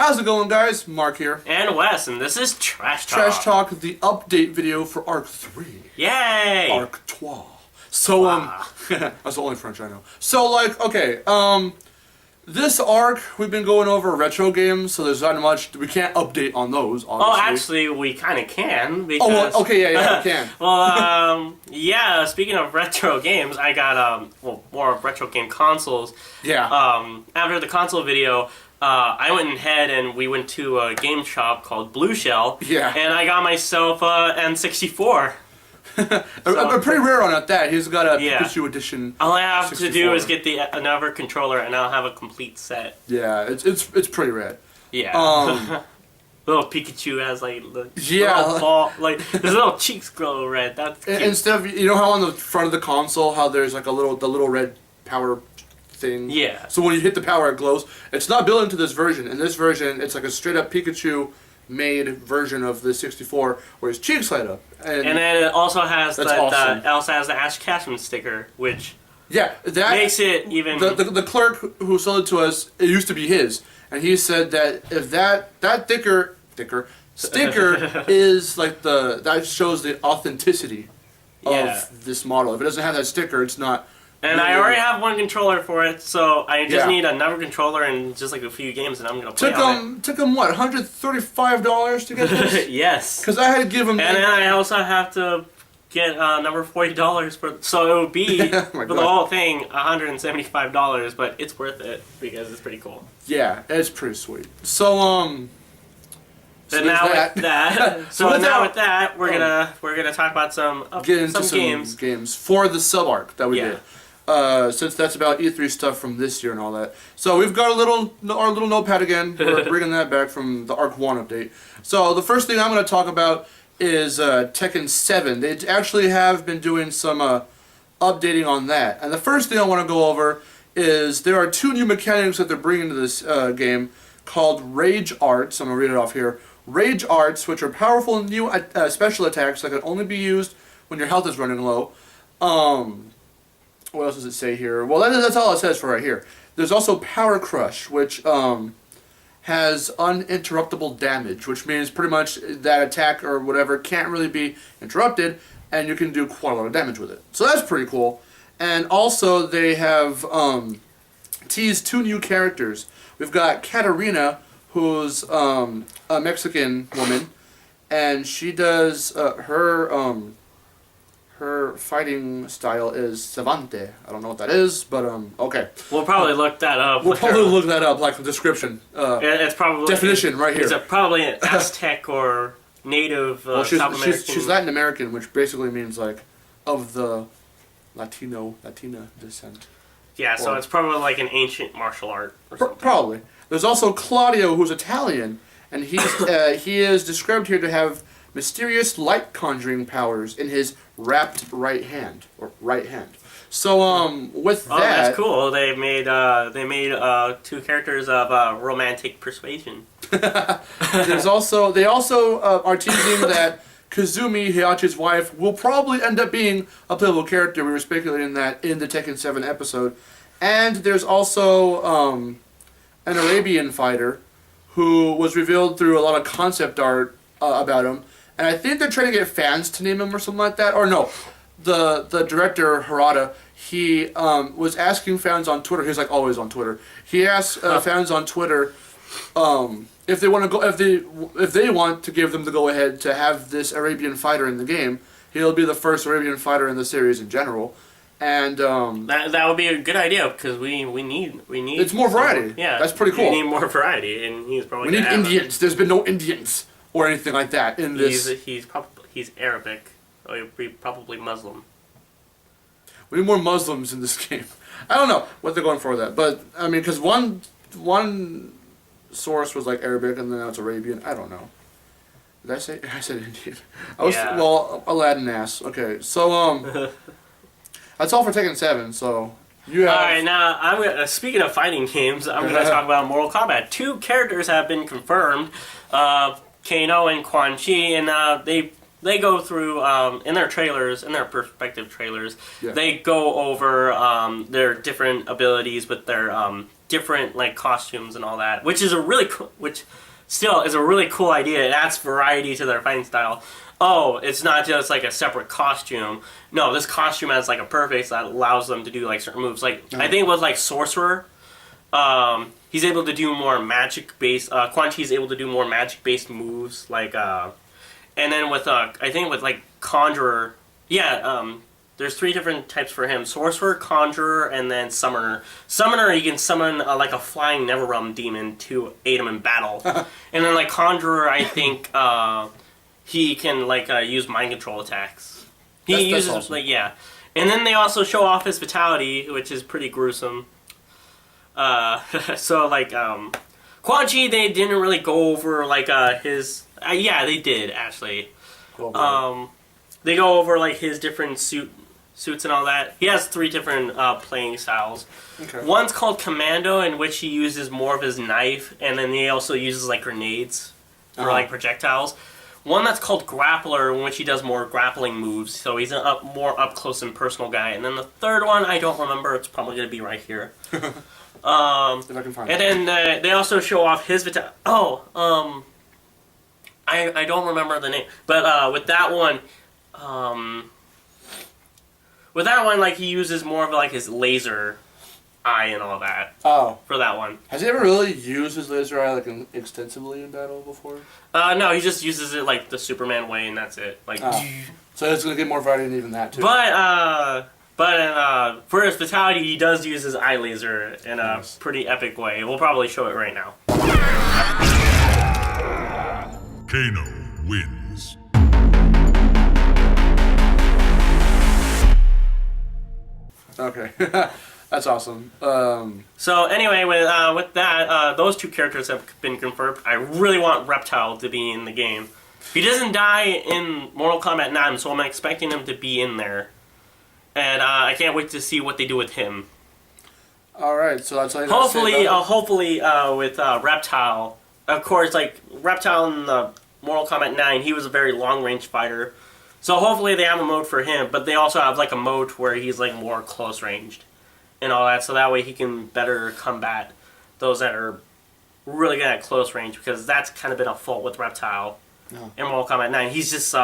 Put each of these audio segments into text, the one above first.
How's it going, guys? Mark here. And Wes, and this is Trash Talk. Trash Talk, the update video for Arc 3. Yay! Arc 3. So, that's the only French I know. So, this arc, we've been going over retro games, so there's not much, we can't update on those, obviously. Oh, actually, we kind of can, because... Oh, well, okay, yeah, we can. Well, yeah, speaking of retro games, I got, more retro game consoles. Yeah. After the console video, I went ahead and we went to a game shop called Blue Shell. Yeah. And I got myself a N64. I'm pretty rare on that. He's got a Pikachu edition. All I have 64. to do is get another controller, and I'll have a complete set. Yeah, it's pretty rad. Yeah. Little Pikachu has like the little ball, like his little cheeks glow red. That's cute. Instead of, you know how on the front of the console how there's like the little red power thing. Yeah. So when you hit the power, it glows. It's not built into this version. In this version, it's like a straight up Pikachu made version of the 64 where his cheeks light up. And then it also has awesome. also has the Ash Ketchum sticker, which that makes it even. The clerk who sold it to us, it used to be his, and he said that if that sticker is like that shows the authenticity of this model. If it doesn't have that sticker, it's not. And I already have one controller for it, so I just need another controller and just like a few games, and I'm gonna play on it. Took him what, $135 to get this? Yes. Because I had to give him. And then I also have to get another $40 for, so it would be for the whole thing $175, but it's worth it because it's pretty cool. Yeah, it's pretty sweet. So So now with that, we're gonna talk about some games for the sub arc that we did. Since that's about E3 stuff from this year and all that. So we've got our little notepad again. We're bringing that back from the Arc 1 update. So the first thing I'm going to talk about is Tekken 7. They actually have been doing some updating on that. And the first thing I want to go over is there are two new mechanics that they're bringing to this game called Rage Arts. I'm going to read it off here. Rage Arts, which are powerful new special attacks that can only be used when your health is running low. What else does it say here? Well, that's all it says for right here. There's also Power Crush, which has uninterruptible damage, which means pretty much that attack or whatever can't really be interrupted, and you can do quite a lot of damage with it. So that's pretty cool. And also they have teased two new characters. We've got Katarina, who's a Mexican woman, and she does her fighting style is Savante. I don't know what that is, but okay. We'll probably look that up. We'll probably look that up, like the description. It's probably definition right here. It's probably an Aztec or native South American. She's Latin American, which basically means like of the Latina descent. Yeah, so it's probably like an ancient martial art or something. Probably. There's also Claudio, who's Italian, and he is described here to have mysterious light conjuring powers in his wrapped right hand. So with that, that's cool. They made two characters of romantic persuasion. they also are teasing that Kazumi, Heihachi's wife, will probably end up being a playable character. We were speculating that in the Tekken 7 episode. And there's also an Arabian fighter who was revealed through a lot of concept art about him. And I think they're trying to get fans to name him or something like that. Or no, the director, Harada, he was asking fans on Twitter. He's like always on Twitter. He asked fans on Twitter if they want to go, if they want to give them the go ahead to have this Arabian fighter in the game. He'll be the first Arabian fighter in the series in general. And that would be a good idea because we need it's more variety. Yeah, that's pretty cool. We need more variety, and he's probably we need Indians. There's been no Indians or anything like that in this. He's Arabic, or probably Muslim. We need more Muslims in this game. I don't know what they're going for with that, but I mean, because one source was like Arabic, and then now it's Arabian. I don't know. Did I say? I said Indian. Well, Aladdin ass. Okay, so that's all for Tekken 7. So you have. All right, now speaking of fighting games, I'm going to talk about Mortal Kombat. Two characters have been confirmed, Kano and Quan Chi, and they go through in their trailers, in their perspective trailers, they go over their different abilities with their different like costumes and all that, which is a really which still is a really cool idea. It adds variety to their fighting style. Oh, it's not just like a separate costume. No, this costume has like a purpose that allows them to do like certain moves. Like I think with like Sorcerer, he's able to do more magic based. Quan Chi is able to do more magic based moves. Like, and then with I think with like Conjurer, yeah. There's 3 different types for him: Sorcerer, Conjurer, and then Summoner. Summoner, he can summon like a flying Neverrealm demon to aid him in battle, and then like Conjurer, I think. He can like use mind control attacks. He uses awesome. Like yeah, and then they also show off his vitality, which is pretty gruesome. So like Quan Chi, they didn't really go over like his. Yeah, they did actually. Cool, they go over like his different suits and all that. He has 3 different playing styles. Okay. One's called Commando, in which he uses more of his knife, and then he also uses like grenades or like projectiles. One that's called Grappler, in which he does more grappling moves, so he's a more up-close and personal guy. And then the third one, I don't remember, it's probably going to be right here. If I can find it. And then they also show off his I don't remember the name. But with that one, like, he uses more of, like, his laser eye and all that. Oh. For that one. Has he ever really used his laser eye, like, extensively in battle before? No, he just uses it, like, the Superman way, and that's it. Like, so it's going to get more variety than even that, too. But for his fatality, he does use his eye laser in a pretty epic way. We'll probably show it right now. Kano wins. Okay. That's awesome. So anyway, with that, those 2 characters have been confirmed. I really want Reptile to be in the game. He doesn't die in Mortal Kombat 9, so I'm expecting him to be in there. And I can't wait to see what they do with him. Alright, so that's all you hopefully with Reptile. Of course, like, Reptile in the Mortal Kombat 9, he was a very long-range fighter. So hopefully they have a mode for him, but they also have, like, a mode where he's, like, more close-ranged and all that, so that way he can better combat those that are really good at close range, because that's kind of been a fault with Reptile in Mortal Kombat 9. He's just,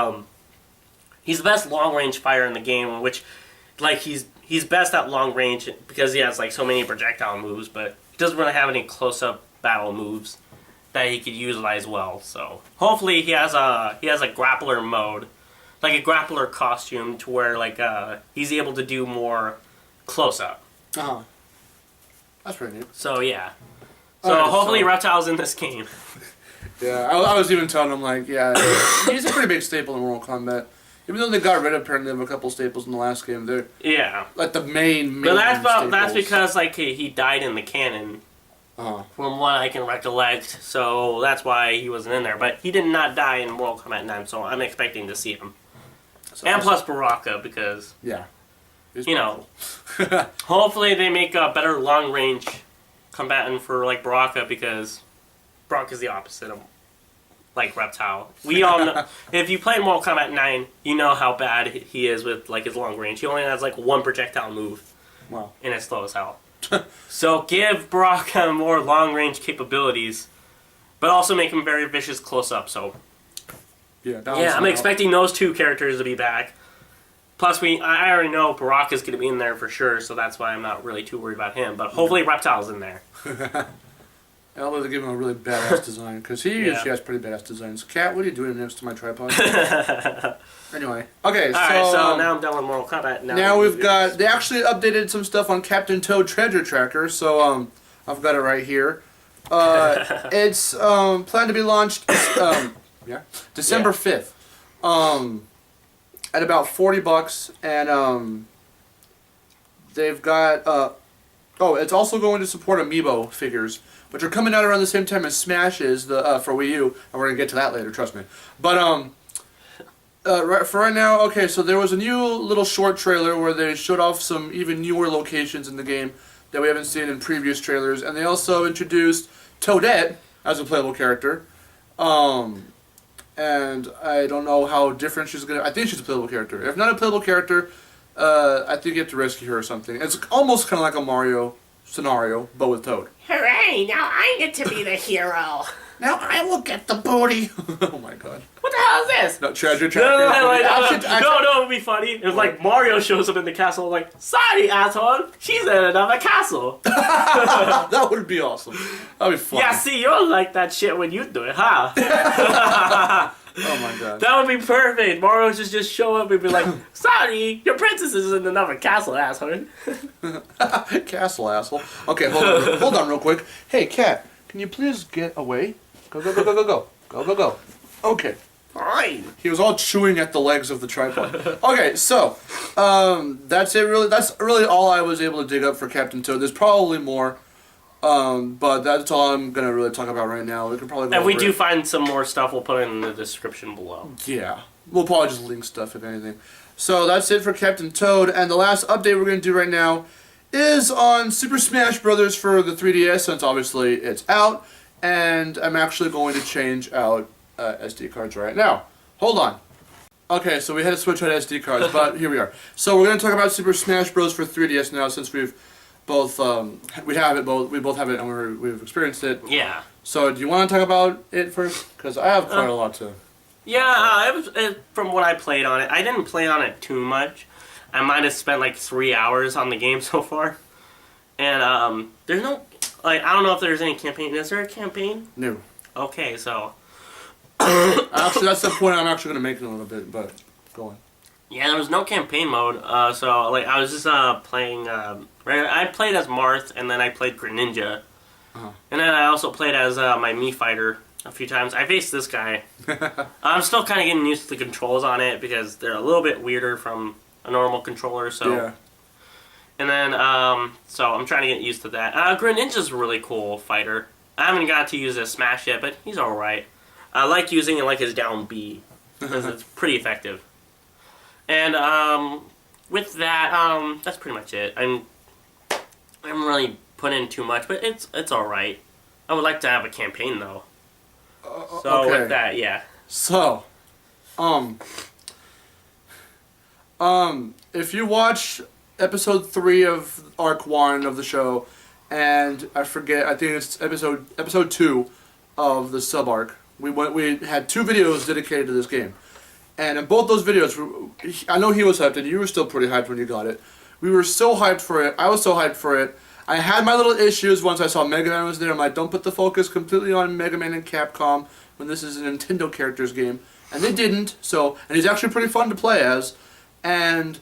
he's the best long-range fighter in the game, which, like, he's best at long range because he has, like, so many projectile moves, but he doesn't really have any close-up battle moves that he could utilize well, so hopefully he has a grappler mode, like a grappler costume, to where, like, he's able to do more close-up. That's pretty neat. So, yeah. So, hopefully Reptile's in this game. Yeah, I was even telling him, like, yeah, he's a pretty big staple in Mortal Kombat. Even though they got rid of, apparently, of a couple staples in the last game, they're... Yeah. Like, the main But that's because, like, he died in the canon. From what I can recollect, so that's why he wasn't in there. But he did not die in Mortal Kombat 9, so I'm expecting to see him. And plus Baraka, because... Yeah. You know, hopefully they make a better long-range combatant for, like, Baraka, because Baraka's the opposite of, like, Reptile. We all know, if you play Mortal Kombat 9, you know how bad he is with, like, his long range. He only has, like, 1 projectile move. Wow. And it's slow as hell. So give Baraka more long-range capabilities, but also make him very vicious close-up, so... Yeah, I'm expecting those 2 characters to be back. Plus, I already know Baraka's going to be in there for sure, so that's why I'm not really too worried about him. But hopefully Reptile's in there. I'll let give him a really badass design, because he usually has pretty badass designs. Cat, what are you doing next to my tripod? Anyway. Okay, Alright, so now I'm done with Mortal Kombat. Now we've got... They actually updated some stuff on Captain Toad Treasure Tracker, so I've got it right here. It's planned to be launched December 5th. At about $40, and they've got it's also going to support Amiibo figures, which are coming out around the same time as Smash is for Wii U, and we're gonna get to that later, trust me. But for right now, okay, so there was a new little short trailer where they showed off some even newer locations in the game that we haven't seen in previous trailers, and they also introduced Toadette as a playable character. And I don't know how different she's gonna... I think she's a playable character. If not a playable character, I think you have to rescue her or something. It's almost kind of like a Mario scenario, but with Toad. Hooray! Now I get to be the hero. Now I will get the booty. Oh my god. What the hell is this? No, treasure No, tracker. no, it would be funny. It was like Mario shows up in the castle, like, sorry, asshole, she's in another castle. That would be awesome. That'd be fun. Yeah, see, you'll like that shit when you do it, huh? Oh my god. That would be perfect. Mario should just show up and be like, sorry, your princess is in another castle, asshole. Castle asshole. Okay, hold on real quick. Hey, cat, can you please get away? Go, go, go, go, go, go. Go, go, go. Okay. Fine. He was all chewing at the legs of the tripod. Okay, so that's it. Really, that's really all I was able to dig up for Captain Toad. There's probably more, but that's all I'm gonna really talk about right now. We can probably go If we over do it. find some more stuff, we'll put it in the description below. Yeah, we'll probably just link stuff if anything. So that's it for Captain Toad, and the last update we're gonna do right now is on Super Smash Bros. For the 3DS, since obviously it's out, and I'm actually going to change out SD cards right now. Hold on. Okay, so we had to switch out SD cards, but here we are. So we're going to talk about Super Smash Bros. For 3DS now, since we've both we both have it and we've experienced it. Yeah. So do you want to talk about it first? Because I have quite a lot to. Yeah, from what I played on it, I didn't play on it too much. I might have spent like 3 hours on the game so far. And there's no, like, I don't know if there's any campaign. Is there a campaign? No. Okay, so. Actually, that's the point I'm actually going to make in a little bit, but go on. Yeah, there was no campaign mode, so like I was just playing. I played as Marth, and then I played Greninja, and then I also played as my Mii fighter a few times. I faced this guy. I'm still kind of getting used to the controls on it because they're a little bit weirder from a normal controller. So, Yeah. and then so I'm trying to get used to that. Greninja's a really cool fighter. I haven't got to use a Smash yet, but he's all right. I like using it like his down B because it's pretty effective. And with that, that's pretty much it. I haven't really put in too much, but it's all right. I would like to have a campaign though. So okay. with that, yeah. So, if you watch episode 3 of Arc 1 of the show, and I think it's episode 2 of the sub arc, we had 2 videos dedicated to this game. And in both those videos, I know he was hyped, and you were still pretty hyped when you got it. We were so hyped for it. I was so hyped for it. I had my little issues once I saw Mega Man was there. I'm like, don't put the focus completely on Mega Man and Capcom when this is a Nintendo characters game. And they didn't. And he's actually pretty fun to play as. And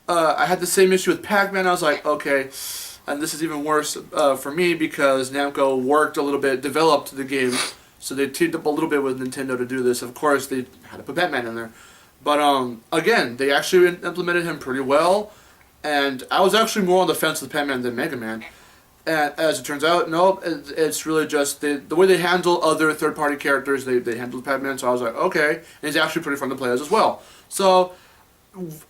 I had the same issue with Pac-Man. I was like, okay. And this is even worse for me because Namco developed the game. So they teamed up a little bit with Nintendo to do this. Of course, they had to put Batman in there. But again, they actually implemented him pretty well. And I was actually more on the fence with Batman than Mega Man. And as it turns out, no, it's really just the way they handle other third-party characters, they handled Batman, so I was like, okay. And he's actually pretty fun to play as well. So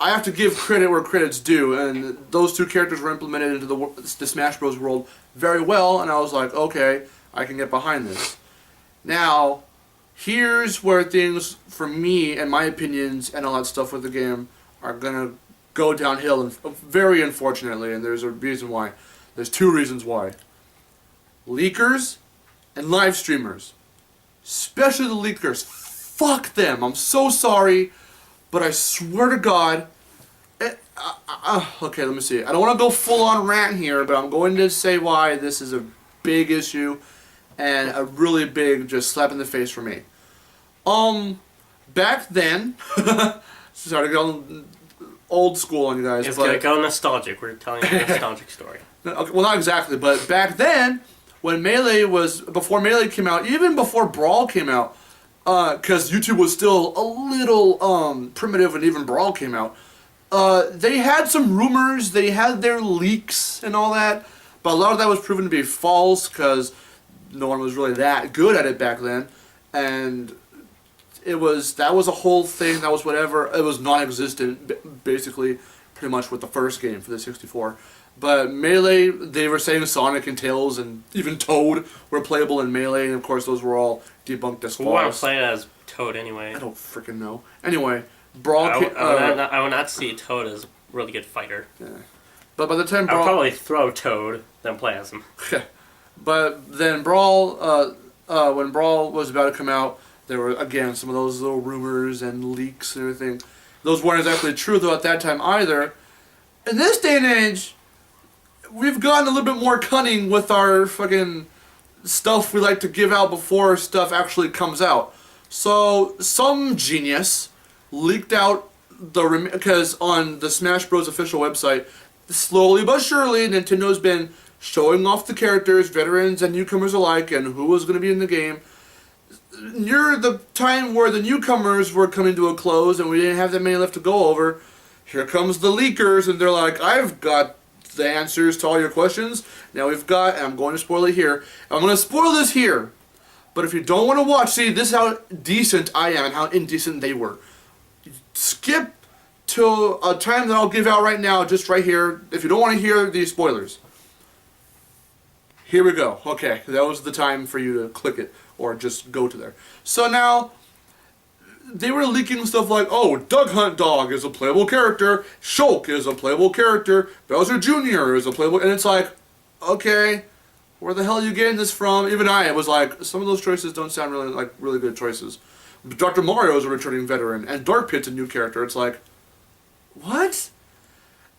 I have to give credit where credit's due, and those 2 characters were implemented into the Smash Bros. World very well, and I was like, okay, I can get behind this. Now, here's where things, for me and my opinions and all that stuff with the game, are going to go downhill, and very unfortunately, and there's a reason why. There's 2 reasons why. Leakers and live streamers. Especially the leakers. Fuck them. I'm so sorry, but I swear to God... okay, let me see. I don't want to go full-on rant here, but I'm going to say why this is a big issue and a really big just slap in the face for me. Back then... sorry to go old school on you guys. It's gonna go nostalgic. We're telling you a nostalgic story. Okay, well, not exactly, but back then, when before Melee came out, even before Brawl came out, because YouTube was still a little primitive when even Brawl came out, they had some rumors, they had their leaks and all that, but a lot of that was proven to be false because no one was really that good at it back then, and that was a whole thing, that was whatever, it was non-existent, basically, pretty much with the first game for the 64. But Melee, they were saying Sonic and Tails and even Toad were playable in Melee, and of course those were all debunked as false. We want to play it as Toad anyway. I don't freaking know. Anyway, Brawl... I would not see Toad as a really good fighter. Yeah. But by the time I'll Brawl, probably throw Toad than play as him. but then Brawl, when Brawl was about to come out, there were again some of those little rumors and leaks and everything. Those weren't exactly true though at that time either. In this day and age, we've gotten a little bit more cunning with our fucking stuff we like to give out before stuff actually comes out. So some genius leaked out because on the Smash Bros. Official website, slowly but surely, Nintendo's been showing off the characters, veterans and newcomers alike, and who was going to be in the game. Near the time where the newcomers were coming to a close and we didn't have that many left to go over, here comes the leakers, and they're like, I've got the answers to all your questions. Now we've got, and I'm going to spoil it here. I'm going to spoil this here. But if you don't want to watch, see, this is how decent I am and how indecent they were. Skip to a time that I'll give out right now, just right here, if you don't want to hear these spoilers. Here we go. Okay, that was the time for you to click it, or just go to there. So now, they were leaking stuff like, oh, Doug Hunt Dog is a playable character, Shulk is a playable character, Bowser Jr. is a playable, and it's like, okay, where the hell are you getting this from? Even I was like, some of those choices don't sound really good choices. Dr. Mario is a returning veteran, and Dark Pit's a new character. It's like, what?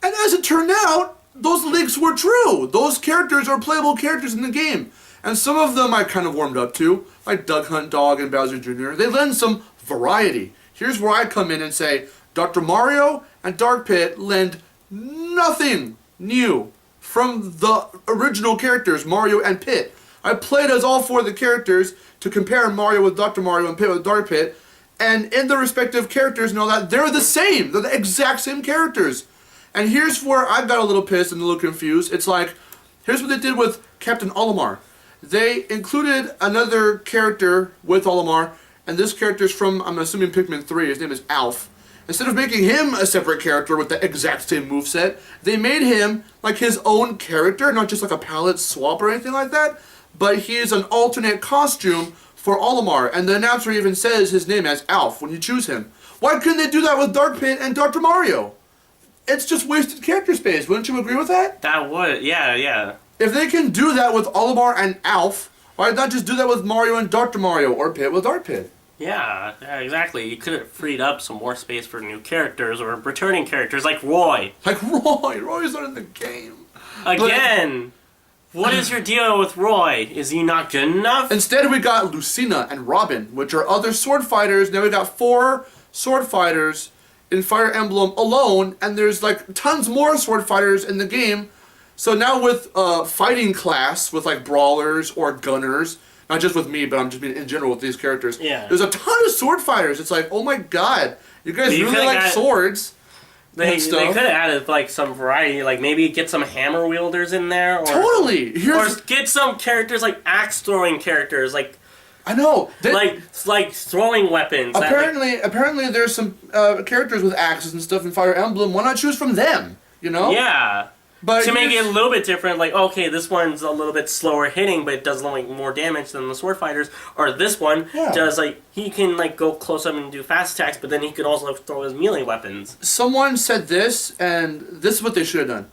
And as it turned out, those leaks were true. Those characters are playable characters in the game. And some of them I kind of warmed up to, like Doug Hunt Dog and Bowser Jr. They lend some variety. Here's where I come in and say, Dr. Mario and Dark Pit lend nothing new from the original characters, Mario and Pit. I played as all four of the characters to compare Mario with Dr. Mario and Pit with Dark Pit, and in the respective characters and all that, they're the same. They're the exact same characters. And here's where I got a little pissed and a little confused. It's like, here's what they did with Captain Olimar. They included another character with Olimar, and this character's from, I'm assuming, Pikmin 3. His name is Alf. Instead of making him a separate character with the exact same moveset, they made him like his own character, not just like a palette swap or anything like that, but he is an alternate costume for Olimar, and the announcer even says his name as Alf when you choose him. Why couldn't they do that with Dark Pit and Dr. Mario? It's just wasted character space. Wouldn't you agree with that? That would, yeah. If they can do that with Olimar and Alf, why not just do that with Mario and Dr. Mario, or Pit with Dark Pit? Yeah, exactly. You could have freed up some more space for new characters or returning characters like Roy. Like Roy. Roy's not in the game. Again, what is your deal with Roy? Is he not good enough? Instead, we got Lucina and Robin, which are other sword fighters. Now we got 4 sword fighters in Fire Emblem alone, and there's like tons more sword fighters in the game. So now with fighting class, with like brawlers or gunners, not just with me, but I'm just being in general with these characters. Yeah. There's a ton of sword fighters. It's like, oh my god, you guys really like swords. They could have added like some variety, like maybe get some hammer wielders in there, or Totally. or get some characters like axe throwing characters, like I know. like throwing weapons. Apparently, there's some characters with axes and stuff in Fire Emblem. Why not choose from them? You know? Yeah. But to make it a little bit different, like, okay, this one's a little bit slower hitting, but it does like more damage than the sword fighters. Or this one does like he can like go close up and do fast attacks, but then he could also throw his melee weapons. Someone said this, and this is what they should have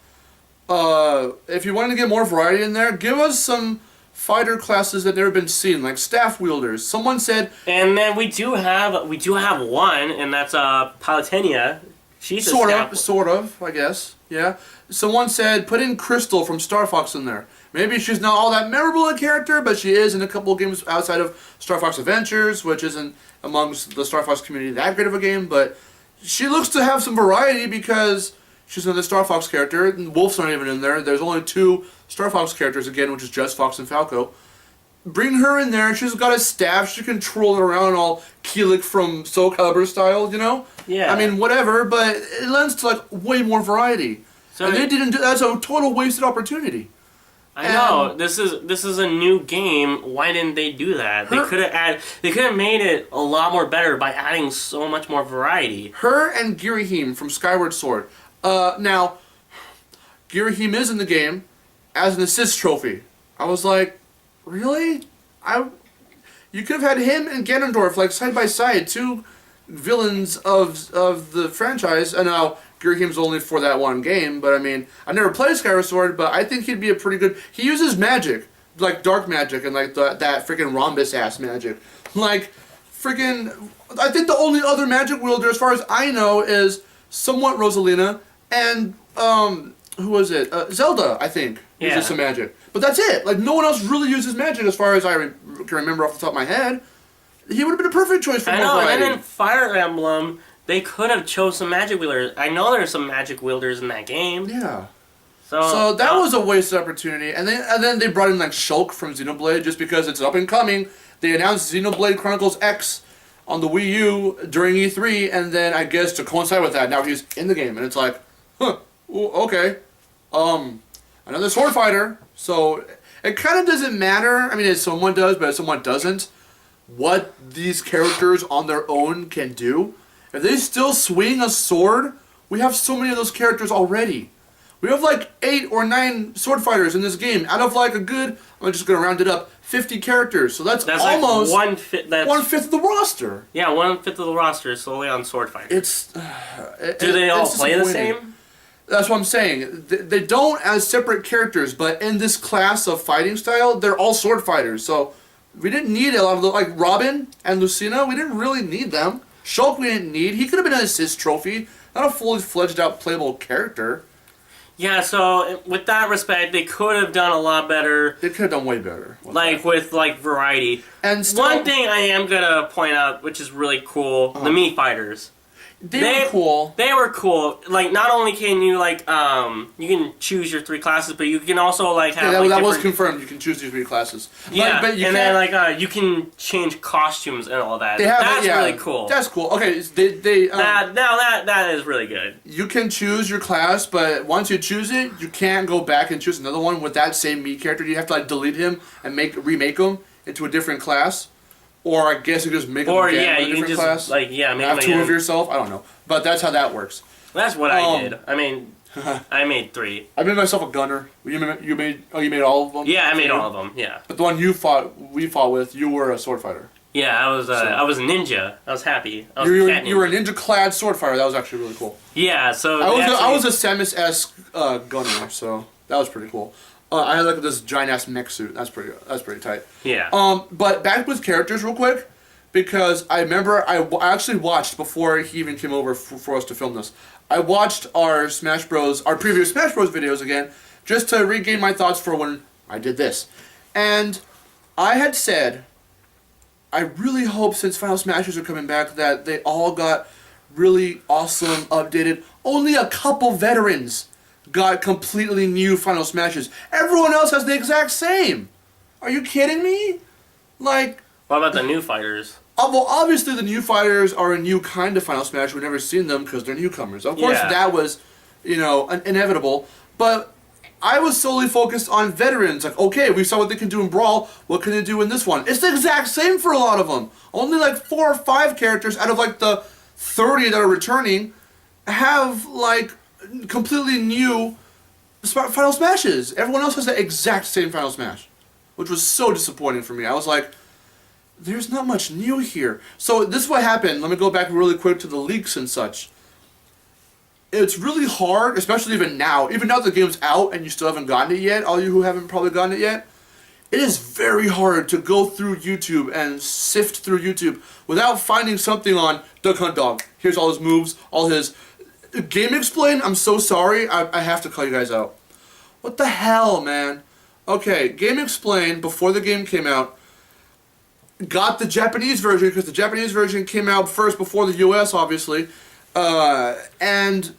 done. If you wanted to get more variety in there, give us some fighter classes that never been seen, like staff wielders. Someone said, and then we do have one, and that's Palutena. She's sort of, I guess. Yeah. Someone said, put in Crystal from Star Fox in there. Maybe she's not all that memorable a character, but she is in a couple of games outside of Star Fox Adventures, which isn't amongst the Star Fox community that great of a game, but she looks to have some variety because she's another Star Fox character, and Wolf's not even in there. There's only 2 Star Fox characters again, which is just Fox and Falco. Bring her in there. She's got a staff. She can troll it around all Keelik from Soul Calibur style, you know? Yeah. I mean, whatever, but it lends to, like, way more variety. So and they didn't do that's a total wasted opportunity. I know. This is a new game. Why didn't they do that? They could have made it a lot more better by adding so much more variety. Her and Girahim from Skyward Sword. Now, Girahim is in the game as an assist trophy. I was like, really? You could have had him and Ganondorf like side by side, 2 villains of the franchise, and now Girahim's only for that one game, but I mean, I've never played Skyward Sword, but I think he'd be a pretty good. He uses magic, like dark magic and like that freaking rhombus ass magic, like freaking. I think the only other magic wielder, as far as I know, is somewhat Rosalina and who was it? Zelda, I think, uses some magic, but that's it. Like no one else really uses magic, as far as I can remember off the top of my head. He would have been a perfect choice for more variety. And then in Fire Emblem, they could have chose some magic wielders. I know there's some magic wielders in that game. Yeah. So that was a wasted opportunity, and then they brought in like Shulk from Xenoblade just because it's up and coming. They announced Xenoblade Chronicles X on the Wii U during E3, and then I guess to coincide with that, now he's in the game, and it's like, okay, another sword fighter. So it kind of doesn't matter. I mean, if someone does, but if someone doesn't, what these characters on their own can do. If they still swing a sword, we have so many of those characters already. We have like 8 or 9 sword fighters in this game out of like a good, I'm just going to round it up, 50 characters. So that's almost like 1/5 of the roster. Yeah, 1/5 of the roster is solely on sword fighters. Do they all play the same? That's what I'm saying. They don't as separate characters, but in this class of fighting style, they're all sword fighters. So we didn't need a lot of like Robin and Lucina. We didn't really need them. Shulk we didn't need. He could have been an assist trophy, not a fully fledged out playable character. Yeah, so with that respect, they could have done a lot better. They could have done way better. With variety. And still, one thing I am gonna point out, which is really cool, the Mii Fighters. They were cool. They were cool. Like, not only can you, like, you can choose your 3 classes, but you can also, like, have, that was confirmed. You can choose your 3 classes. Yeah, but you then, like, you can change costumes and all that. That's really cool. That's cool. Okay, that is really good. You can choose your class, but once you choose it, you can't go back and choose another one with that same Mii character. You have to, like, delete him and remake him into a different class. Or I guess you just make them again in a different class. Make have 2 of yourself. I don't know, but that's how that works. That's what I did. I mean, I made 3. I made myself a gunner. You made all of them. Yeah, I made all of them. Yeah. But the one we fought with, you were a sword fighter. Yeah, I was a ninja. I was happy. You were a ninja-clad sword fighter. That was actually really cool. Yeah. So I was a Samus-esque gunner, so that was pretty cool. I had like this giant ass mech suit. That's pretty tight. Yeah. But back with characters real quick, because I remember I actually watched before he even came over for us to film this. I watched our previous Smash Bros videos again, just to regain my thoughts for when I did this, and I had said, I really hope since Final Smashers are coming back that they all got really awesome, updated. Only a couple veterans got completely new Final Smashes. Everyone else has the exact same. Are you kidding me? Like, what about the new fighters? Well, obviously the new fighters are a new kind of Final Smash. We've never seen them because they're newcomers. Of course, that was, inevitable. But I was solely focused on veterans. Like, okay, we saw what they can do in Brawl. What can they do in this one? It's the exact same for a lot of them. Only like 4 or 5 characters out of like the 30 that are returning have like completely new Final Smashes. Everyone else has the exact same Final Smash, which was so disappointing for me. I was like, there's not much new here. So this is what happened. Let me go back really quick to the leaks and such. It's really hard, especially even now the game's out and you still haven't gotten it yet, all you who haven't probably gotten it yet, it is very hard to go through YouTube and sift through YouTube without finding something on Duck Hunt Dog. Here's all his moves, all his... Game Explain, I'm so sorry, I have to call you guys out. What the hell, man? Okay, Game Explain, before the game came out, got the Japanese version, because the Japanese version came out first before the US, obviously, and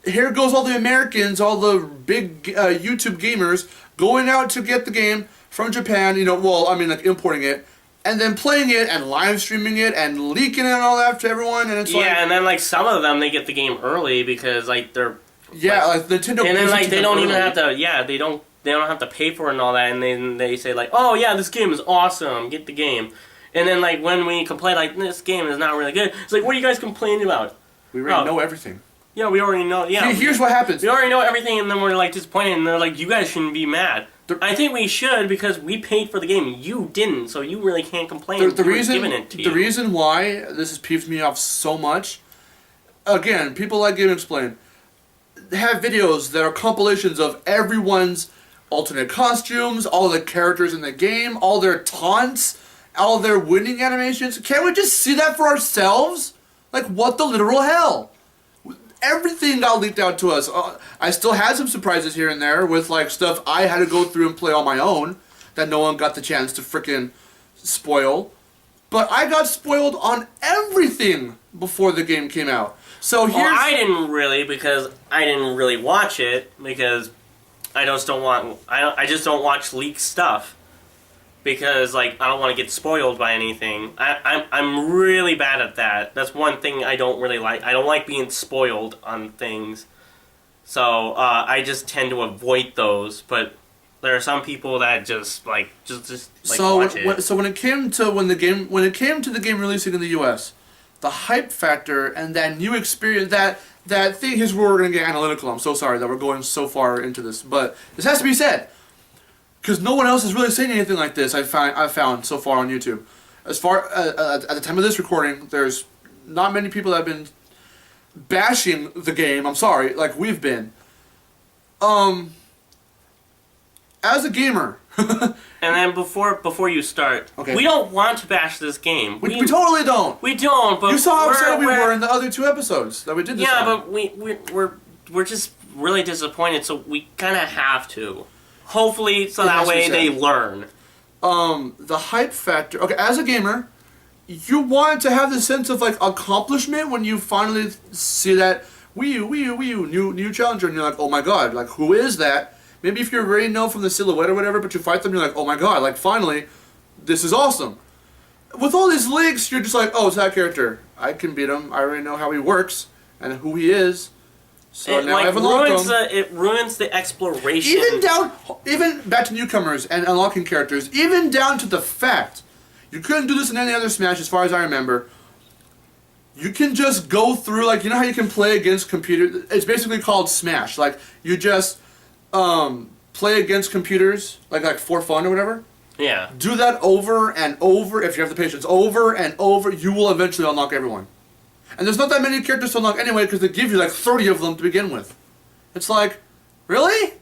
here goes all the Americans, all the big YouTube gamers, going out to get the game from Japan, importing it, and then playing it and live streaming it and leaking it and all that to everyone, and it's and then like some of them they get the game early because like they're like Nintendo, and then like they don't even have to they don't have to pay for it and all that, and then they say like, oh yeah, this game is awesome, get the game, and then like when we complain like this game is not really good, it's like, what are you guys complaining about? We already know everything. Yeah, we already know. Yeah, here's what happens. We already know everything, and then we're like disappointed, and they're like, you guys shouldn't be mad. I think we should, because we paid for the game. You didn't, so you really can't complain. The reason why this has peeved me off so much, again, people like Game Explain. have videos that are compilations of everyone's alternate costumes, all the characters in the game, all their taunts, all their winning animations. Can't we just see that for ourselves? Like, what the literal hell? Everything got leaked out to us. I still had some surprises here and there with like stuff I had to go through and play on my own that no one got the chance to frickin' spoil. But I got spoiled on everything before the game came out. So here's... Well, I didn't really, because I didn't really watch it, because I just don't watch leaked stuff. Because, like, I don't want to get spoiled by anything. I'm really bad at that. That's one thing I don't really like. I don't like being spoiled on things. So, I just tend to avoid those. But there are some people that just watch it. So when it came to the game releasing in the US, the hype factor and that new experience, that thing, here's where we're going to get analytical. I'm so sorry that we're going so far into this. But this has to be said. Because no one else is really saying anything like this. I've found so far on YouTube. As far at the time of this recording, there's not many people that have been bashing the game. I'm sorry, like we've been. As a gamer. And then before you start, okay. We don't want to bash this game. We totally don't. We don't. But you saw how upset we were in the other 2 episodes that we did this Yeah, time. but we're just really disappointed. So we kind of have to. Hopefully, so that way they learn. The hype factor. Okay, as a gamer, you want to have the sense of like accomplishment when you finally see that Wii U, new challenger, and you're like, oh my god, like who is that? Maybe if you already know from the silhouette or whatever, but you fight them, you're like, oh my god, like finally, this is awesome. With all these leaks, you're just like, oh, it's that character. I can beat him. I already know how he works and who he is. So now I have unlocked them. It ruins the exploration. Even back to newcomers and unlocking characters, even down to the fact, you couldn't do this in any other Smash as far as I remember. You can just go through, like, you know how you can play against computers? It's basically called Smash. Like, you just play against computers, like for fun or whatever. Yeah. Do that over and over, if you have the patience, over and over, you will eventually unlock everyone. And there's not that many characters to unlock anyway, because they give you like 30 of them to begin with. It's like, really?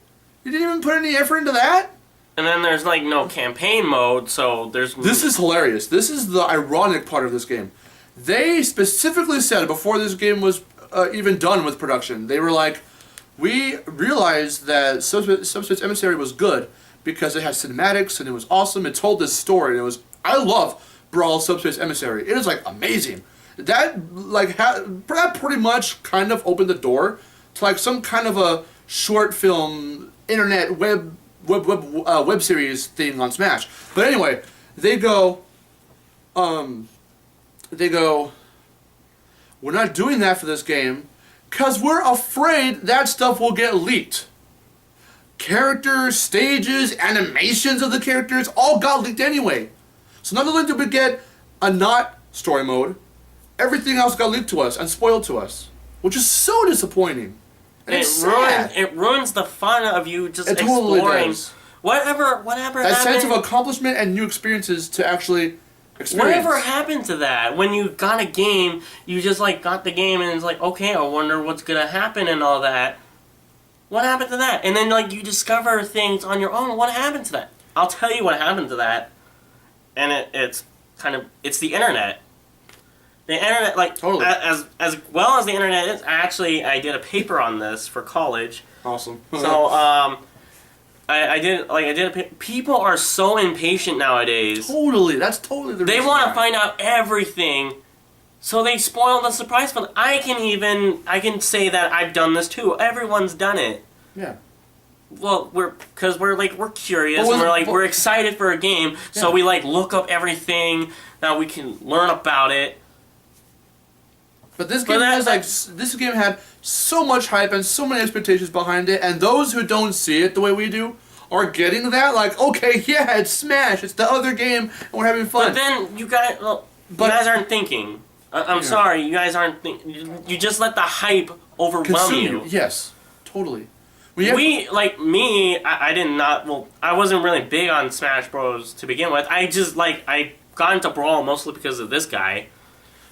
You didn't even put any effort into that? And then there's like no campaign mode, so there's... This is hilarious. This is the ironic part of this game. They specifically said before this game was even done with production, they were like, we realized that Subspace Emissary was good because it had cinematics and it was awesome. It told this story. And it was, I love Brawl Subspace Emissary. It is like amazing. That that pretty much kind of opened the door to like some kind of a short film internet web series thing on Smash. But anyway, they go, we're not doing that for this game because we're afraid that stuff will get leaked. Characters, stages, animations of the characters all got leaked anyway. So not only did we get a not story mode, everything else got leaked to us and spoiled to us, which is so disappointing. And it ruins the fun of you just totally exploring. Does. Whatever that sense of accomplishment and new experiences to actually experience. Whatever happened to that? When you got a game, you just like got the game and it's like, okay, I wonder what's gonna happen and all that. What happened to that? And then like you discover things on your own. What happened to that? I'll tell you what happened to that. And it's the internet. The internet, like, totally. as well as the internet is, I did a paper on this for college. Awesome. So, people are so impatient nowadays. Totally, that's totally the reason. They want to find out everything, so they spoil the surprise fun. I can say that I've done this too. Everyone's done it. Yeah. Well, we're curious and we're excited for a game, so we like look up everything. Now we can learn about it. But this game this game had so much hype and so many expectations behind it, and those who don't see it the way we do are getting that like, okay, yeah, it's Smash, it's the other game, and we're having fun. But then you guys aren't thinking. I'm sorry, you guys aren't thinking. You just let the hype overwhelm you. Yes, totally. I wasn't really big on Smash Bros. To begin with. I got into Brawl mostly because of this guy.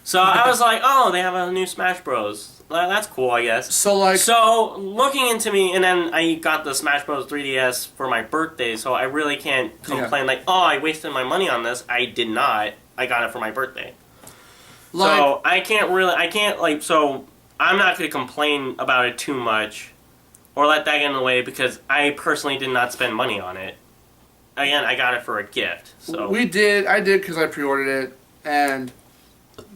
So I was like, oh, they have a new Smash Bros. That's cool, I guess. So like, So looking into me, and then I got the Smash Bros. 3DS for my birthday, so I really can't complain like, oh, I wasted my money on this. I did not. I got it for my birthday. like So so I'm not going to complain about it too much or let that get in the way because I personally did not spend money on it. Again, I got it for a gift. So I did because I pre-ordered it, and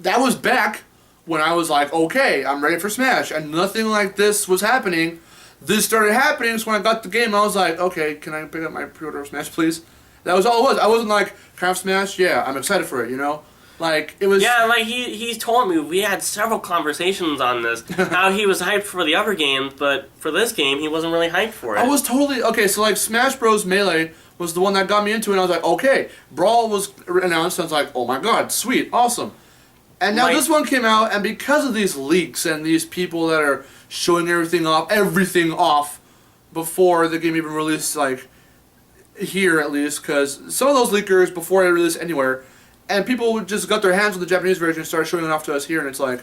that was back when I was like, okay, I'm ready for Smash, and nothing like this was happening. This started happening, so when I got the game, I was like, okay, can I pick up my pre-order of Smash, please? That was all it was. I wasn't like, can I have Smash? Yeah, I'm excited for it, you know? Like, it was... Yeah, like he's told me, we had several conversations on this, how he was hyped for the other games, but for this game, he wasn't really hyped for it. I was totally... Okay, so like, Smash Bros. Melee was the one that got me into it, and I was like, okay. Brawl was announced, and I was like, oh my god, sweet, awesome. And now Like- this one came out, and because of these leaks and these people that are showing everything off before the game even released, like, here at least, because some of those leakers, before it released anywhere, and people just got their hands on the Japanese version and started showing it off to us here, and it's like,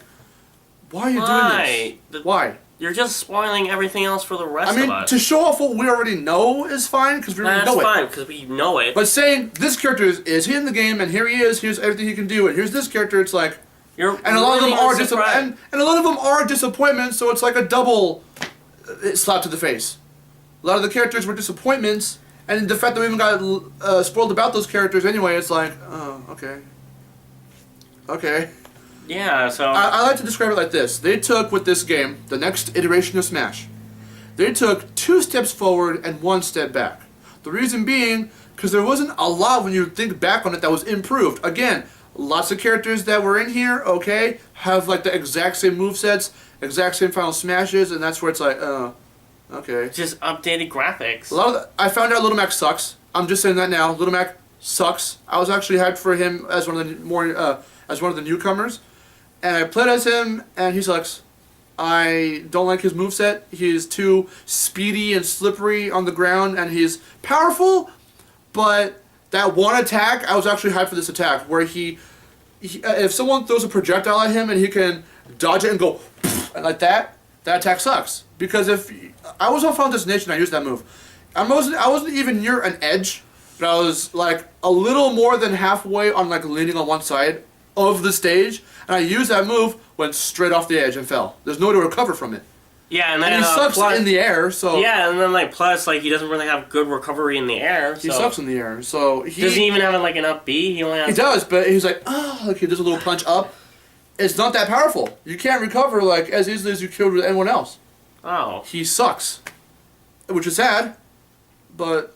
why are you doing this? Why? You're just spoiling everything else for the rest I mean, of us. to show off what we already know is fine, because we already That's know it. fine, because we know it. But saying, this character is he in the game, and here he is, here's everything he can do, and here's this character, it's like... You're And a lot of them really are surprised. and a lot of them are disappointments, so it's like a double slap to the face. A lot of the characters were disappointments, and the fact that we even got spoiled about those characters anyway, it's like, oh, okay. Okay. Yeah, so... I like to describe it like this. They took, with this game, the next iteration of Smash, they took 2 steps forward and 1 step back. The reason being, because there wasn't a lot when you think back on it that was improved. Again, lots of characters that were in here, okay, have like the exact same movesets, exact same Final Smashes, and that's where it's like, okay. just updated graphics. I found out Little Mac sucks. I'm just saying that now. Little Mac sucks. I was actually hyped for him as one of the newcomers, and I played as him, and he sucks. I don't like his moveset. He's too speedy and slippery on the ground, and he's powerful, but that one attack, I was actually hyped for this attack, where if someone throws a projectile at him and he can dodge it and go and like that attack sucks. Because if I was on Final Destination, I used that move. I wasn't even near an edge, but I was like a little more than halfway on like leaning on one side of the stage, and I used that move, went straight off the edge and fell. There's no way to recover from it. Yeah, and then And he sucks plus, in the air, so yeah, and then plus he doesn't really have good recovery in the air. he so. sucks in the air. So Does he even have like an up B? He only has. He does, but he's like, oh, like he does a little punch up. It's not that powerful. You can't recover like as easily as you could with anyone else. Oh. He sucks, which is sad, but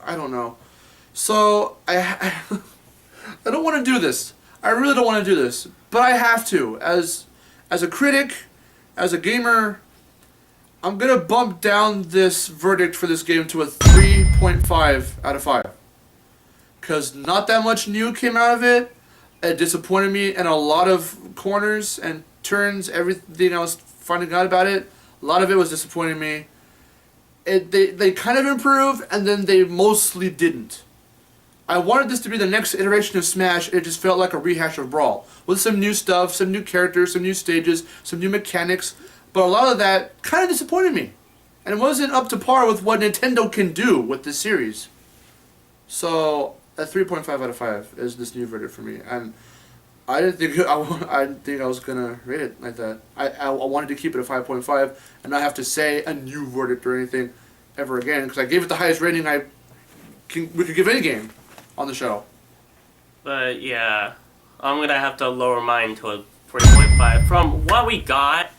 I don't know. So I don't want to do this. I really don't want to do this, but I have to. As a critic, as a gamer, I'm gonna bump down this verdict for this game to a 3.5 out of 5. Because not that much new came out of it. It disappointed me in a lot of corners and turns. Everything I was finding out about it, a lot of it was disappointing me. They kind of improved, and then they mostly didn't. I wanted this to be the next iteration of Smash. It just felt like a rehash of Brawl. With some new stuff, some new characters, some new stages, some new mechanics. But a lot of that kind of disappointed me. And it wasn't up to par with what Nintendo can do with this series. So, a 3.5 out of 5 is this new verdict for me. And I didn't think I was going to rate it like that. I wanted to keep it at 5.5 and not have to say a new verdict or anything ever again. Because I gave it the highest rating we could give any game on the show. But yeah, I'm gonna have to lower mine to a 3.5 from what we got.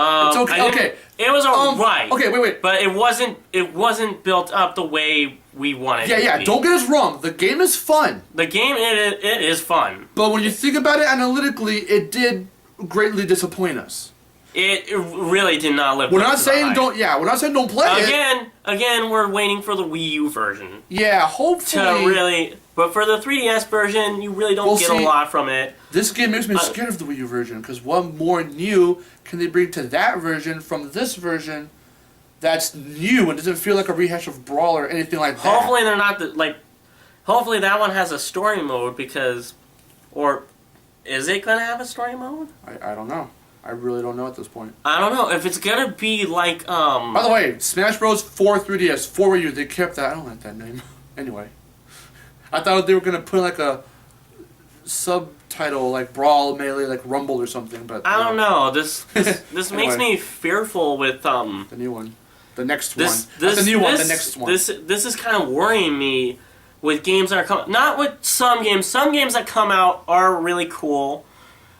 It's okay. Okay. It was alright. Okay, wait. But it wasn't built up the way we wanted. it to Yeah. be. Don't get us wrong. The game is fun, The game it is fun. but when you think about it analytically, it did greatly disappoint us. It really did not live. We're up not to the saying hype. don't. Yeah, we're not saying don't play it. Again, we're waiting for the Wii U version Yeah, to hopefully. really. But for the 3DS version, you really don't We'll get see. a lot from it. This game makes me scared of the Wii U version because what more new can they bring to that version from this version that's new and doesn't feel like a rehash of Brawl or anything like that? Hopefully they're not hopefully that one has a story mode because, or is it gonna have a story mode? I don't know. I really don't know at this point. I don't know if it's gonna be like By the way, Smash Bros. 4 3DS, 4U, they kept that. I don't like that name. Anyway. I thought they were gonna put like a subtitle like Brawl, Melee, like Rumble or something, but I don't know. This Anyway. makes me fearful with the new one. The next this one. Not this the new one, this- the next one. This is kind of worrying me with games that are coming. Not with some games. Some games that come out are really cool.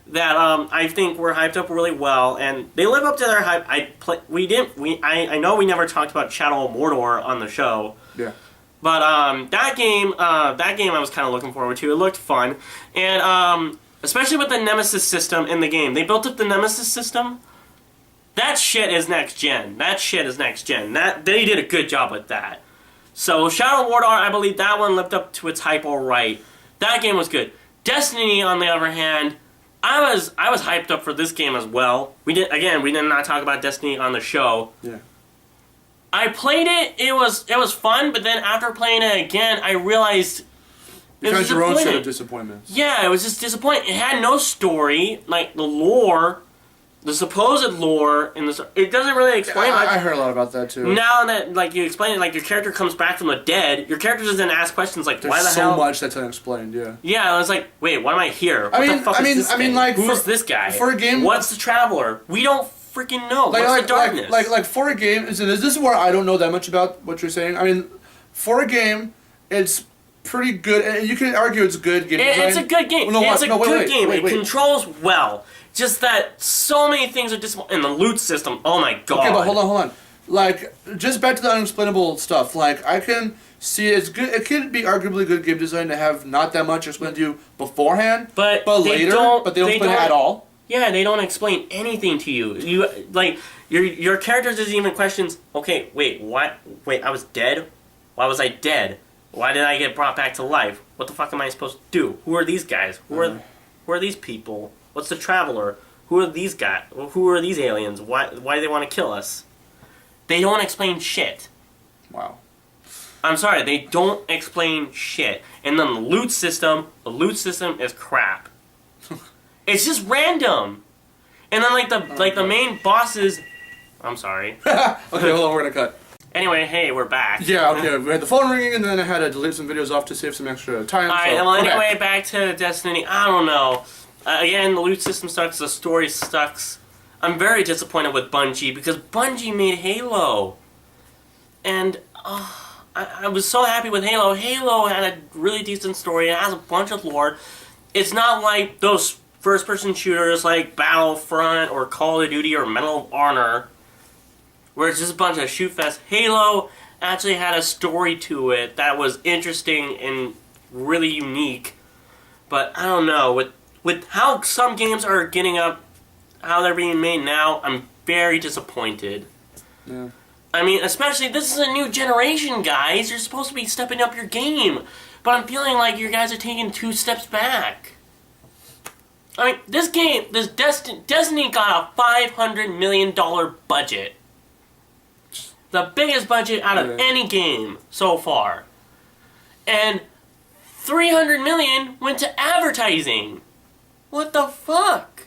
That I think were hyped up really well, and they live up to their hype. I know we never talked about Shadow of Mordor on the show, Yeah. but that game I was kind of looking forward to. It looked fun, and especially with the Nemesis system in the game, they built up the Nemesis system. That shit is next gen. That they did a good job with that. So Shadow of Mordor, I believe that one lived up to its hype all right. That game was good. Destiny, on the other hand, I was hyped up for this game as well. We did not talk about Destiny on the show. Yeah. I played it. It was fun, but then after playing it again, I realized You it was found your own set disappointing. of disappointments. Yeah, it was just disappointing. It had no story. Like the lore, the supposed lore in this, it doesn't really explain much. I heard a lot about that too. Now that like you explain it, like your character comes back from the dead, your character doesn't ask questions like, There's "Why the so hell?" much that's unexplained, yeah. Yeah, I was like, "Wait, why am I here? What the fuck is this thing? like, Who's for- this guy? for a game- What's the Traveler? We don't freaking know. What's the darkness? Like for a game, this is where I don't know that much about what you're saying. I mean, for a game, it's pretty good, and you can argue it's good game design. It's a good game. No, It's a good game. Wait. It controls well. Just that so many things are disappointing. And the loot system, oh my god. Okay, but hold on. Like, just back to the unexplainable stuff. Like, I can see it's good. It could be arguably good game design to have not that much explained to you beforehand, But but they later, don't- but they don't they explain it don't- at all. Yeah, they don't explain anything to you. You like your character doesn't even questions. Okay, wait, what? Wait, I was dead. Why was I dead? Why did I get brought back to life? What the fuck am I supposed to do? Who are these guys? Who are these people? What's the Traveler? Who are these guys? Who are these aliens? Why do they want to kill us? They don't explain shit. Wow. I'm sorry, they don't explain shit. And then the loot system is crap. It's just random. And then like the main bosses, I'm sorry. Okay, hold on, we're gonna cut. Anyway, hey, we're back. Yeah, okay, we had the phone ringing, and then I had to delete some videos off to save some extra time. Alright, so well we're anyway, back. back to Destiny. I don't know. Again, the loot system sucks, the story sucks. I'm very disappointed with Bungie because Bungie made Halo. And I was so happy with Halo. Halo had a really decent story. It has a bunch of lore. It's not like those first-person shooters like Battlefront or Call of Duty or Medal of Honor, where it's just a bunch of shoot fest. Halo actually had a story to it that was interesting and really unique. But I don't know, with how some games are getting up, how they're being made now, I'm very disappointed. Yeah. I mean, especially, this is a new generation, guys. You're supposed to be stepping up your game. But I'm feeling like you guys are taking 2 steps back. I mean, Destiny got a $500 million budget. The biggest budget out of any game so far. And $300 million went to advertising. What the fuck?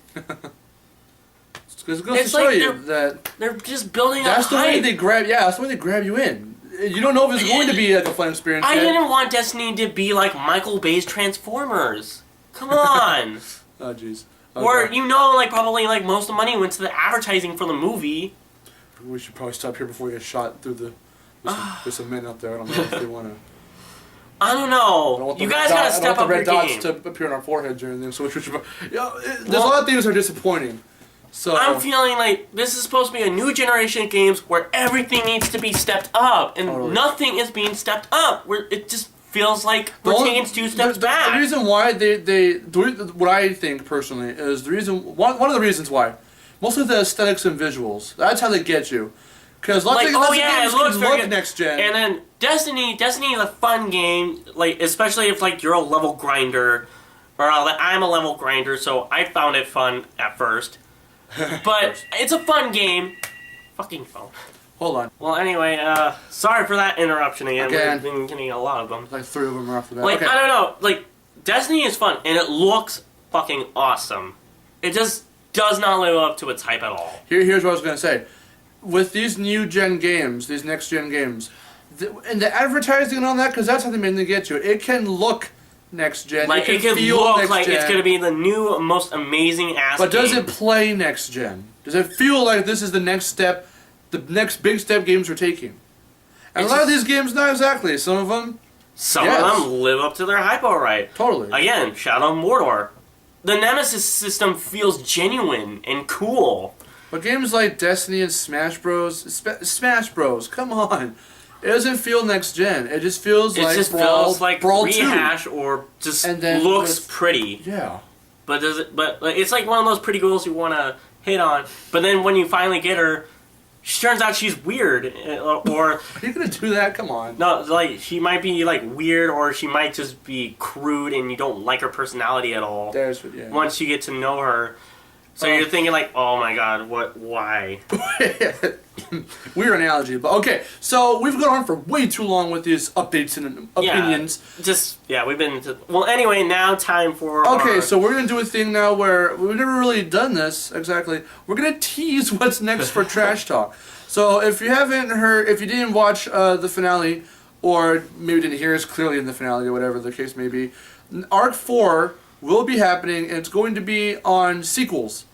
Because it goes It's to show like you that They're just building that's up the way hype. they grab. Yeah, that's the way they grab you in. You don't know if it's going to be like a fun experience. I yet. didn't want Destiny to be like Michael Bay's Transformers. Come on. Oh jeez. Or, Okay. you know, like, probably, like, most of the money went to the advertising for the movie. We should probably stop here before we get shot through the. There's some men out there. I don't know if they want to. I don't I don't know. want the You red guys dot- gotta I don't step want up the your red game. dots to appear on our foreheads or anything. So we should. There's a Well, lot of things that are disappointing. So I'm feeling like this is supposed to be a new generation of games where everything needs to be stepped up, and Totally. nothing is being stepped up. Where it just feels like we're taking 2 steps back. The reason why what I think personally is one of the reasons why, mostly the aesthetics and visuals. That's how they get you. Because lots Like, of oh games yeah, it can looks very look good. next gen. And then Destiny is a fun game, like especially if like you're a level grinder, or I'm a level grinder, so I found it fun at first. But it's a fun game. Fucking phone. Hold on, Well, anyway, sorry for that interruption again. Again. We've been getting a lot of them. like 3 of them are off the bat. Like Okay. I don't know, like Destiny is fun and it looks fucking awesome. It just does not live up to its hype at all. Here's what I was gonna say. With these new gen games, these next gen games, and the advertising and all that, because that's how they mainly get you. It can look next gen. Like, it can feel look next like gen, it's going to be the new, most amazing ass But does game. it play next gen? Does it feel like this is the next step, the next big step games are taking? And It's a lot of just- these games, not exactly. Some of them, Some yes. of them live up to their hype alright. totally. Again, Shadow of Mordor. The Nemesis system feels genuine and cool. But games like Destiny and Smash Bros, Smash Bros, come on. It doesn't feel next gen. It just feels It like just Brawl, feels like Brawl 2. rehash or just And then looks with- pretty. Yeah. But does it? But like, it's like one of those pretty girls you want to hit on. But then when you finally get her, she turns out she's weird, or Are you gonna do that? Come on. no, like she might be like weird, or she might just be crude, and you don't like her personality at all. There's yeah. Once you get to know her, so Oh. you're thinking like, oh my god, what? Why? Weird analogy, but okay. So we've gone on for way too long with these updates and opinions. We've been. Well, anyway, now time for. Okay, our- so we're gonna do a thing now where we've never really done this exactly. We're gonna tease what's next for Trash Talk. So if you haven't heard, if you didn't watch the finale, or maybe didn't hear us clearly in the finale, or whatever the case may be, Arc 4 will be happening, and it's going to be on sequels.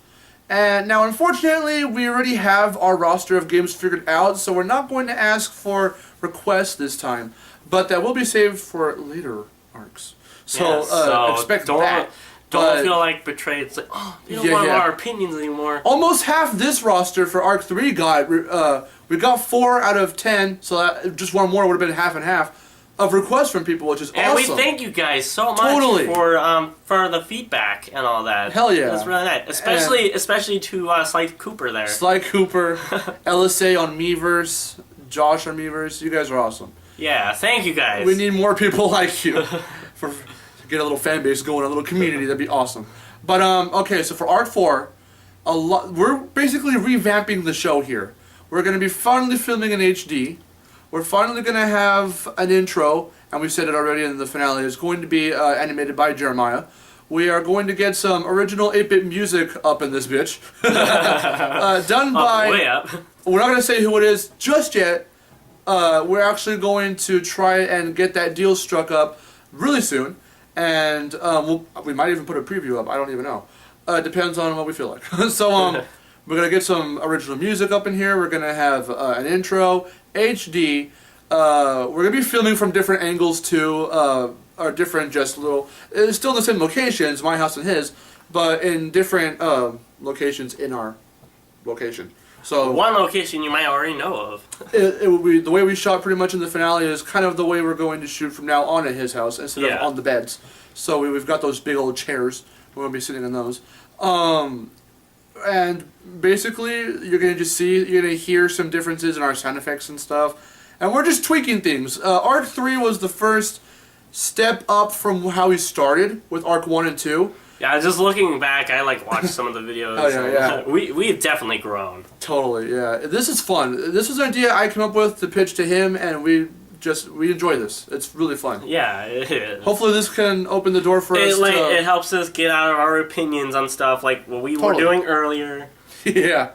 And now, unfortunately, we already have our roster of games figured out, so we're not going to ask for requests this time. But that will be saved for later arcs. So, Yeah, so expect don't, that. Don't But- feel like betrayed. It's like, oh, you don't Yeah, want yeah. our opinions anymore. Almost half this roster for Arc 3 we got 4 out of 10, so that, just one more would have been half and half of requests from people, which is And awesome. we thank you guys so much Totally. for the feedback and all that. Hell yeah. That's really nice. Especially to Slight Cooper there. Sly Cooper, LSA on Miiverse, Josh on Miiverse, you guys are awesome. Yeah, thank you guys. We need more people like you to get a little fan base going, a little community. That'd be awesome. But okay, so for Arc 4, we're basically revamping the show here. We're going to be finally filming in HD. We're finally going to have an intro, and we said it already in the finale. It's going to be animated by Jeremiah. We are going to get some original 8-bit music up in this bitch, done by. Way up. We're not going to say who it is just yet. We're actually going to try and get that deal struck up really soon, and we might even put a preview up. I don't even know. Depends on what we feel like. So we're gonna get some original music up in here. We're gonna have an intro, HD. We're gonna be filming from different angles too, or different just little. It's still the same locations, my house and his, but in different locations in our location. So One location you might already know of. it will be the way we shot pretty much in the finale is kind of the way we're going to shoot from now on at his house instead of Yeah. on the beds. So we've got those big old chairs. We're going to be sitting in those. And basically, you're going to hear some differences in our sound effects and stuff. And we're just tweaking things. Arc 3 was the first step up from how we started with Arc 1 and 2. Yeah, just looking back, I watched some of the videos. Oh, yeah, yeah. We've definitely grown. Totally, yeah. This is fun. This was an idea I came up with to pitch to him, and we enjoy this. It's really fun. Yeah, it is. Hopefully this can open the door for us It helps us get out of our opinions on stuff like what we were Totally. doing earlier. yeah.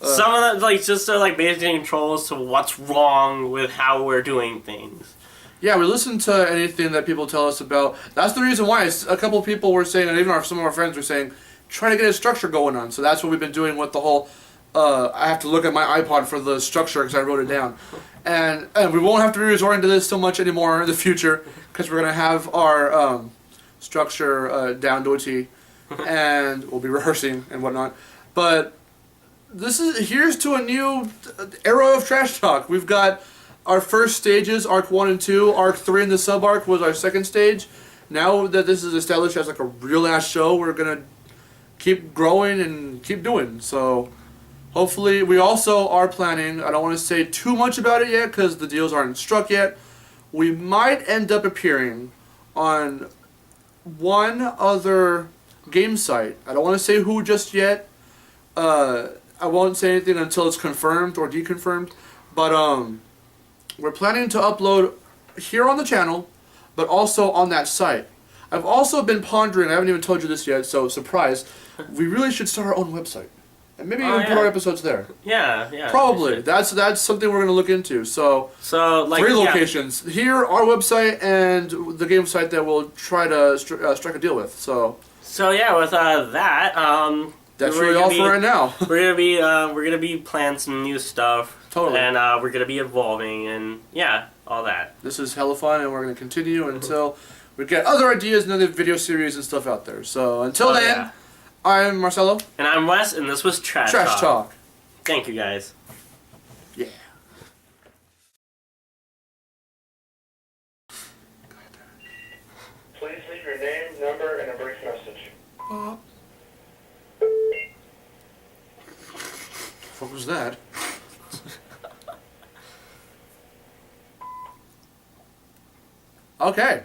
Some of that, just to basically control us to what's wrong with how we're doing things. Yeah, we listen to anything that people tell us about. That's the reason why a couple of people were saying, and even some of our friends were saying, try to get a structure going on. So that's what we've been doing with the whole, I have to look at my iPod for the structure because I wrote it down. And we won't have to be resorting to this so much anymore in the future because we're going to have our structure down to a T. And we'll be rehearsing and whatnot. But here's to a new era of Trash Talk. We've got our first stages, Arc 1 and 2. Arc 3 in the sub-arc was our second stage. Now that this is established as a real-ass show, we're going to keep growing and keep doing. So hopefully, we also are planning, I don't want to say too much about it yet because the deals aren't struck yet. We might end up appearing on one other game site. I don't want to say who just yet. I won't say anything until it's confirmed or deconfirmed. But we're planning to upload here on the channel, but also on that site. I've also been pondering. I haven't even told you this yet, so surprise. We really should start our own website, and maybe even put yeah. our episodes there. Yeah. Probably. That's something we're going to look into. So So 3 locations here, our website, and the game site that we'll try to strike a deal with. So yeah, with that, that's we're really gonna all be- for right now. we're gonna be planning some new stuff. Totally. And we're gonna be evolving and all that. This is hella fun, and we're going to continue until we get other ideas and other video series and stuff out there. So until then, yeah. I'm Marcelo. And I'm Wes, and this was Trash Talk. Thank you guys. Yeah. Please leave your name, number, and a brief message. What was that? Okay.